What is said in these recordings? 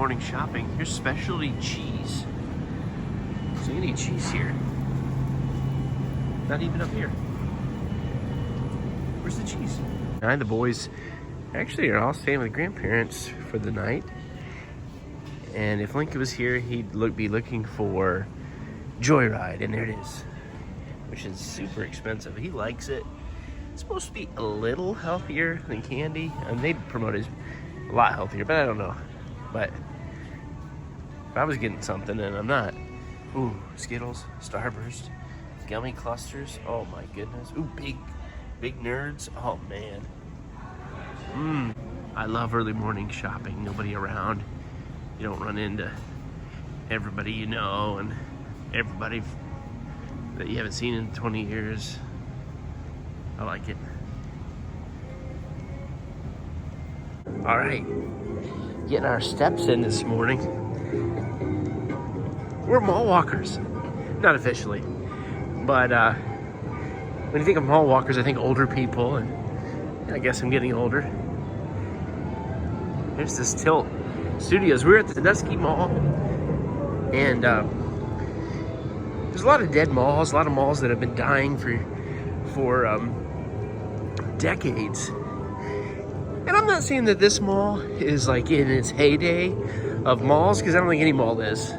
morning shopping. Here's specialty cheese. So you need cheese here. Not even up here. Where's the cheese? And the boys actually are all staying with grandparents for the night. And if Lincoln was here, he'd be looking for Joyride, and there it is, which is super expensive. He likes it. It's supposed to be a little healthier than candy, and they promote it a lot healthier, but I don't know. But if I was getting something and I'm not. Ooh, Skittles, Starburst, gummy clusters. Oh my goodness. Ooh, big nerds. Oh man. I love early morning shopping. Nobody around. You don't run into everybody you know and everybody that you haven't seen in 20 years. I like it. All right, getting our steps in this morning. We're mall walkers, not officially, but when you think of mall walkers, I think older people, and I guess I'm getting older. There's this Tilt Studios. We're at the Sandusky Mall, and there's a lot of dead malls, a lot of malls that have been dying for decades. And I'm not saying that this mall is like in its heyday of malls, because I don't think any mall is.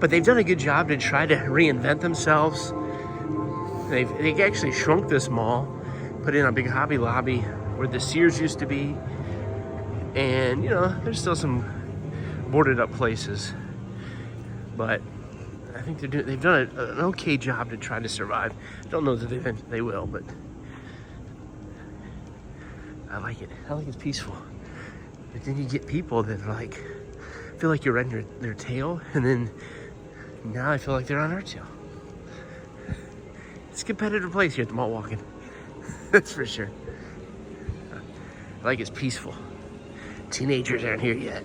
But they've done a good job to try to reinvent themselves. They actually shrunk this mall, put in a big Hobby Lobby where the Sears used to be. And, you know, there's still some boarded up places. But I think they've done an okay job to try to survive. Don't know that they will, but I like it. I like it's peaceful. But then you get people that are like, feel like you're riding their tail, and then now I feel like they're on our tail. It's a competitive place here at the mall walking. That's for sure. I like it's peaceful. Teenagers aren't here yet.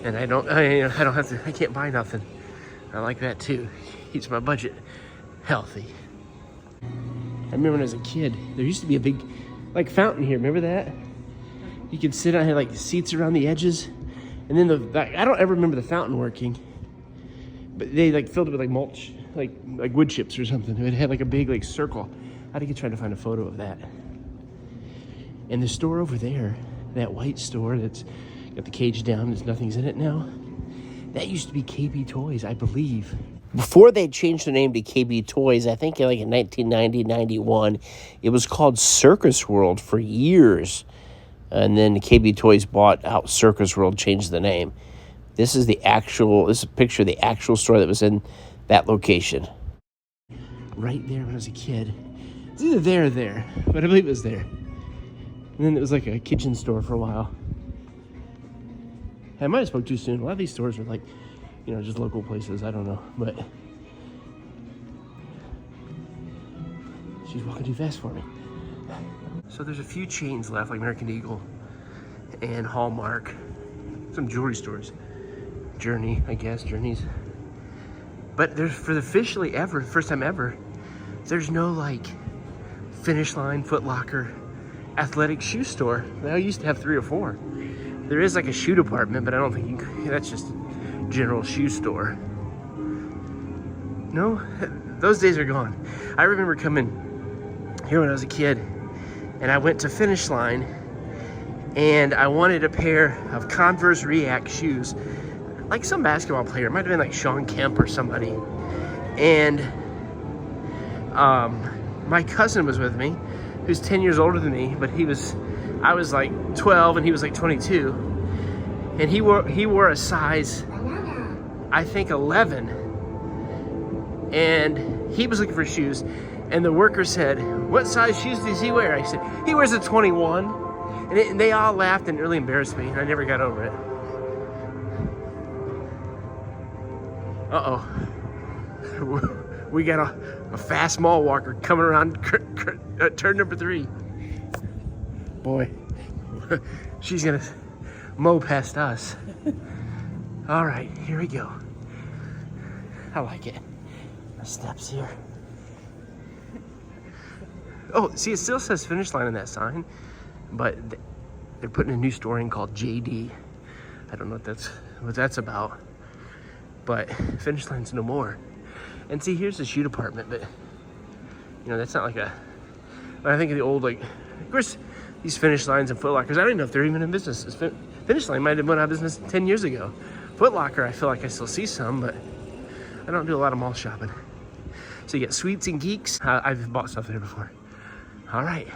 And I can't buy nothing. I like that too. Keeps my budget healthy. I remember when I was a kid, there used to be a big fountain here. Remember that? You could sit on, had like seats around the edges. And then I don't ever remember the fountain working, but they filled it with mulch, like wood chips or something. It had a big circle. I think I'm trying to find a photo of that. And the store over there, that white store that's got the cage down, nothing's in it now. That used to be KB Toys, I believe. Before they changed the name to KB Toys, I think in 1990, 91, it was called Circus World for years. And then KB Toys bought out Circus World, changed the name. This is a picture of the actual store that was in that location. Right there when I was a kid. It's either there or there, but I believe it was there. And then it was like a kitchen store for a while. I might have spoke too soon. A lot of these stores are just local places. I don't know, but she's walking too fast for me. So there's a few chains left, like American Eagle and Hallmark. Some jewelry stores. Journey, I guess, Journeys. But there's, first time ever, there's no Finish Line, Foot Locker, athletic shoe store. They used to have 3 or 4. There is a shoe department, but I don't think that's just general shoe store. No, those days are gone. I remember coming here when I was a kid, and I went to Finish Line, and I wanted a pair of Converse React shoes, like some basketball player. It might have been Sean Kemp or somebody. And my cousin was with me, who's 10 years older than me, but I was 12 and he was 22, and he wore a size, I think 11, and he was looking for shoes, and the worker said, "What size shoes does he wear?" I said, "He wears a 21, and they all laughed and it really embarrassed me, and I never got over it. Uh-oh. We got a fast mall walker coming around turn number 3. Boy, she's gonna mow past us. All right, here we go. I like it. My steps here. Oh, see, it still says Finish Line on that sign, but they're putting a new store in called JD. I don't know what that's about. But Finish Line's no more. And see, here's the shoe department, but you know, that's not like a, when I think of the old, like, of course, these Finish Lines and Foot Lockers, I don't even know if they're even in business. Finish Line might have went out of business 10 years ago. Foot Locker, I feel like I still see some, but I don't do a lot of mall shopping. So you get Sweets and Geeks. I've bought stuff there before. All right,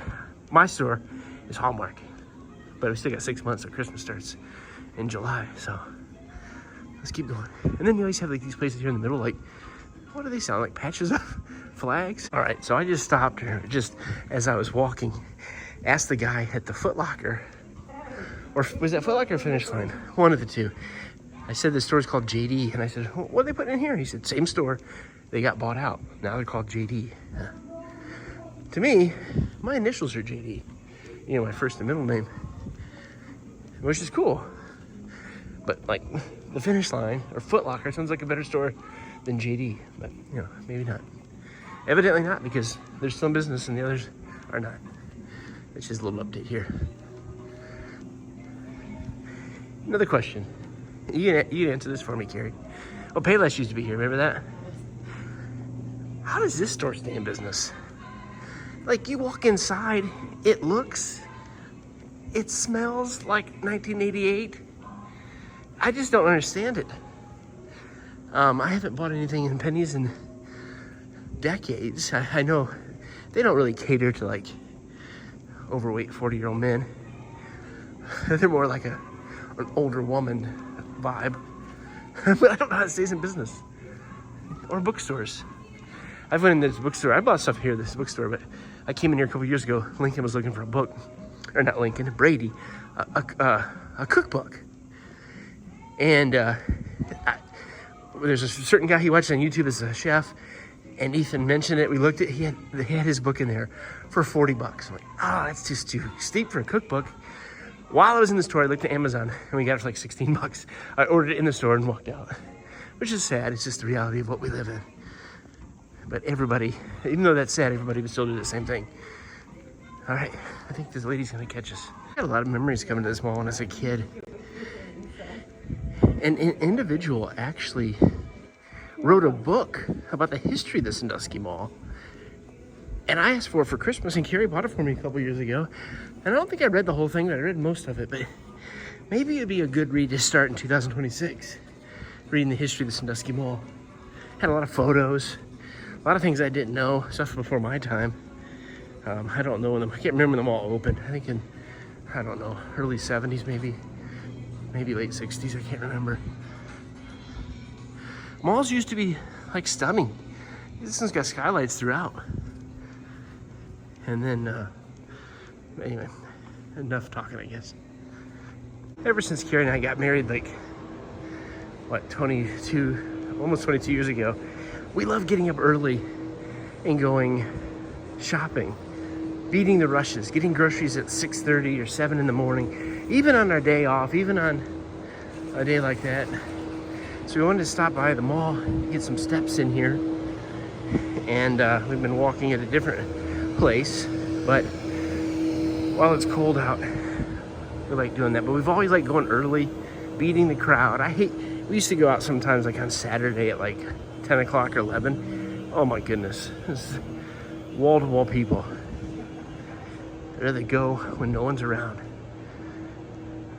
my store is Hallmark, but we still got 6 months till Christmas starts in July, so let's keep going. And then you always have like these places here in the middle, like, what do they sound like? Patches of flags? All right, so I just stopped here, just as I was walking, asked the guy at the Foot Locker, or was that Foot Locker or Finish Line? One of the two. I said the store's called JD, and I said, what are they putting in here? He said, same store. They got bought out. Now they're called JD. To me, my initials are JD. You know, my first and middle name, which is cool. But like the Finish Line or Foot Locker sounds like a better store than JD, but you know, maybe not. Evidently not, because there's some business and the others are not. It's just a little update here. Another question. You can answer this for me, Carrie. Oh, Payless used to be here, remember that? How does this store stay in business? Like, you walk inside, it smells like 1988. I just don't understand it. I haven't bought anything in Penny's in decades. I know they don't really cater to like overweight 40-year-old men. They're more like an older woman vibe. But I don't know how it stays in business. Or bookstores. I've went in this bookstore. I bought stuff here at this bookstore, but I came in here a couple years ago. Lincoln was looking for a book. Or not Lincoln, Brady. A cookbook. And there's a certain guy he watched on YouTube as a chef, and Ethan mentioned it. We looked at, he had his book in there for $40. I'm like, oh, that's just too steep for a cookbook. While I was in the store, I looked at Amazon, and we got it for like $16. I ordered it in the store and walked out, which is sad. It's just the reality of what we live in. But everybody, even though that's sad, everybody would still do the same thing. All right, I think this lady's gonna catch us. I had a lot of memories coming to this mall when I was a kid. An individual actually wrote a book about the history of the Sandusky Mall. And I asked for it for Christmas, and Carrie bought it for me a couple years ago. And I don't think I read the whole thing, but I read most of it. But maybe it'd be a good read to start in 2026, reading the history of the Sandusky Mall. Had a lot of photos, a lot of things I didn't know, stuff before my time. I don't know when I can't remember them all open. I think in, I don't know, early 70s maybe late 60s, I can't remember. Malls used to be like stunning. This one's got skylights throughout. And then, anyway, enough talking, I guess. Ever since Carrie and I got married, like, what, almost 22 years ago, we love getting up early and going shopping, beating the rushes, getting groceries at 6:30 or 7 in the morning, even on our day off, even on a day like that. So we wanted to stop by the mall, get some steps in here, and we've been walking at a different place, but while it's cold out, we like doing that. But we've always liked going early, beating the crowd. We used to go out sometimes like on Saturday at like 10 o'clock or 11. Oh my goodness, this wall-to-wall people. There they go when no one's around.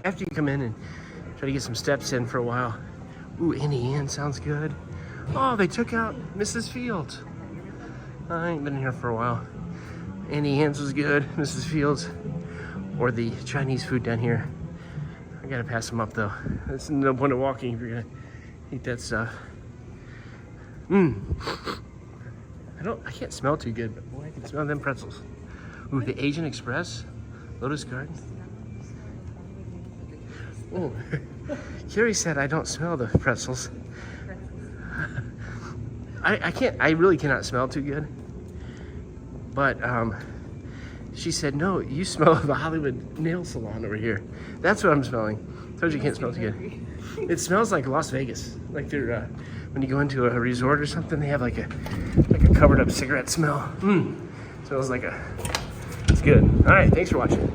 After you come in and try to get some steps in for a while, ooh, Annie Ann sounds good. Oh, they took out Mrs. Fields. I ain't been here for a while. Annie Ann's was good, Mrs. Fields, or the Chinese food down here. I gotta pass them up though. There's no point of walking if you're gonna eat that stuff. I can't smell too good, but boy, I can smell them pretzels. Ooh, the Asian Express, Lotus Garden. Oh, Carrie said I don't smell the pretzels. I really cannot smell too good. But she said, no, you smell the Hollywood nail salon over here. That's what I'm smelling. Told you can't smell too good. It smells like Las Vegas. Like they're, when you go into a resort or something, they have like a covered up cigarette smell. Smells like it's good. All right, thanks for watching.